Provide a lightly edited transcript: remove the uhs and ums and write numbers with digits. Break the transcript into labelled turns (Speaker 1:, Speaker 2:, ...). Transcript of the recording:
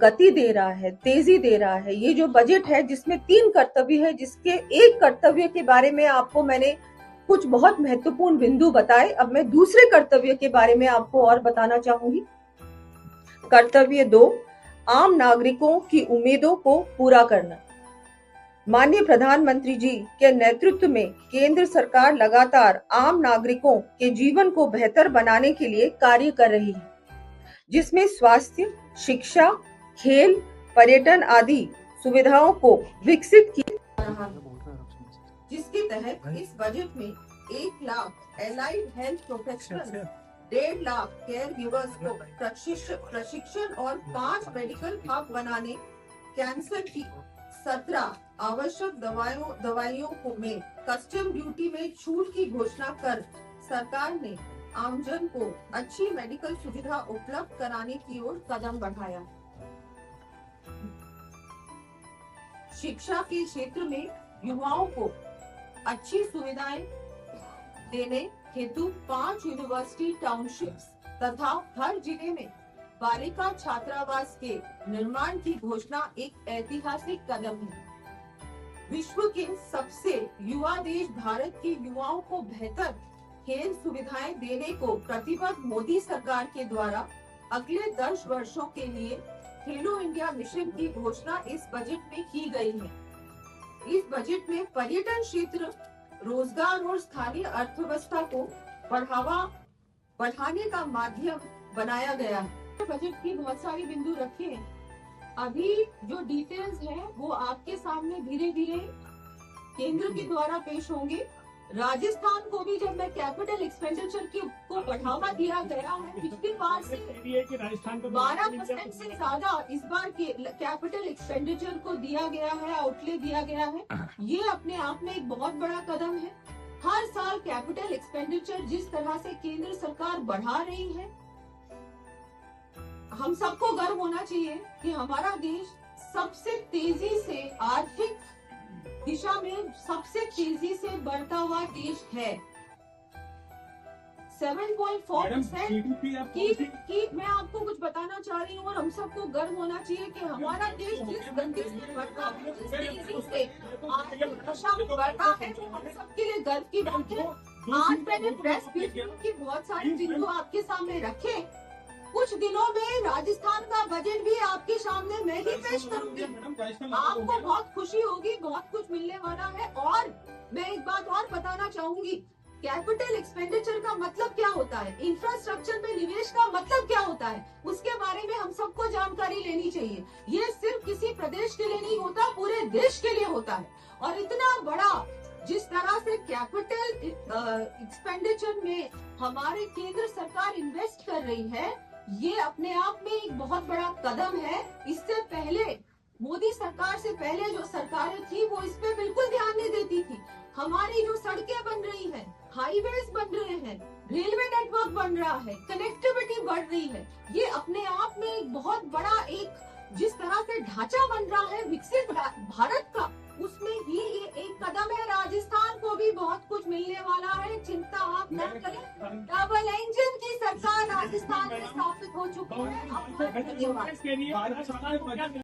Speaker 1: गति दे रहा है, तेजी दे रहा है। ये जो बजट है जिसमें 3 कर्तव्य है, जिसके एक कर्तव्य के बारे में आपको मैंने कुछ बहुत महत्वपूर्ण बिंदु बताए। अब मैं दूसरे कर्तव्य के बारे में आपको और बताना चाहूंगी। कर्तव्य 2, आम नागरिकों की उम्मीदों को पूरा करना। माननीय प्रधानमंत्री जी के नेतृत्व में केंद्र सरकार लगातार आम नागरिकों के जीवन को बेहतर बनाने के लिए कार्य कर रही है, जिसमें स्वास्थ्य, शिक्षा, खेल, पर्यटन आदि सुविधाओं को विकसित किया जा रहा है, जिसके तहत इस बजट में 1 lakh allied health professional, 1.5 lakh care givers को प्रशिक्षण और 5 मेडिकल हब बनाने, कैंसर की 17 आवश्यक दवाइयों को में कस्टम ड्यूटी में छूट की घोषणा कर सरकार ने आमजन को अच्छी मेडिकल सुविधा उपलब्ध कराने की ओर कदम बढ़ाया। शिक्षा के क्षेत्र में युवाओं को अच्छी सुविधाएं देने हेतु 5 यूनिवर्सिटी टाउनशिप्स तथा हर जिले में बालिका छात्रावास के निर्माण की घोषणा एक ऐतिहासिक कदम है। विश्व के सबसे युवा देश भारत के युवाओं को बेहतर खेल सुविधाएं देने को प्रतिबद्ध मोदी सरकार के द्वारा अगले 10 वर्षों के लिए खेलो इंडिया मिशन की घोषणा इस बजट में की गई है। इस बजट में पर्यटन क्षेत्र, रोजगार और स्थानीय अर्थव्यवस्था को बढ़ावा बढ़ाने का माध्यम बनाया गया है। बजट की बहुत सारी बिंदु रखे हैं। अभी जो डिटेल्स है वो आपके सामने धीरे धीरे केंद्र के द्वारा पेश होंगे। राजस्थान को भी जब मैं कैपिटल एक्सपेंडिचर को बढ़ावा दिया गया है, पिछली बार से 12% से ज्यादा इस बार के कैपिटल एक्सपेंडिचर को दिया गया है, आउटले दिया गया है। ये अपने आप में एक बहुत बड़ा कदम है। हर साल कैपिटल एक्सपेंडिचर जिस तरह से केंद्र सरकार बढ़ा रही है, हम सबको गर्व होना चाहिए कि हमारा देश सबसे तेजी से आर्थिक दिशा में सबसे तेजी से बढ़ता हुआ देश है। 7.4% की मैं आपको कुछ बताना चाह रही हूँ और हम सबको गर्व होना चाहिए कि हमारा देश जिस गति से बढ़ता है, जिस तेजी से आर्थिक दिशा में बढ़ता है, वो हम सबके लिए गर्व की बात है। आज मैंने प्रेस की बहुत सारे बिंदु आपके सामने रखे। कुछ दिनों में राजस्थान का बजट भी आपके सामने मैं ही पेश करूंगी। आपको बहुत खुशी होगी, बहुत कुछ मिलने वाला है। और मैं एक बात और बताना चाहूंगी, कैपिटल एक्सपेंडिचर का मतलब क्या होता है, इंफ्रास्ट्रक्चर में निवेश का मतलब क्या होता है, उसके बारे में हम सबको जानकारी लेनी चाहिए। ये सिर्फ किसी प्रदेश के लिए नहीं होता, पूरे देश के लिए होता है। और इतना बड़ा जिस तरह से कैपिटल एक्सपेंडिचर में हमारे केंद्र सरकार इन्वेस्ट कर रही है, ये अपने आप में एक बहुत बड़ा कदम है। इससे पहले मोदी सरकार से पहले जो सरकारें थी वो इस पे बिल्कुल ध्यान नहीं देती थी। हमारी जो सड़कें बन रही हैं, हाईवेज बन रहे हैं, रेलवे नेटवर्क बन रहा है, कनेक्टिविटी बढ़ रही है, ये अपने आप में एक बहुत बड़ा एक जिस तरह से ढांचा बन रहा है विकसित भारत का, उसमें ही ये एक कदम है। राजस्थान को भी बहुत कुछ मिलने वाला है, चिंता आप न करें। डबल इंजन की सरकार राजस्थान में स्थापित हो चुकी है।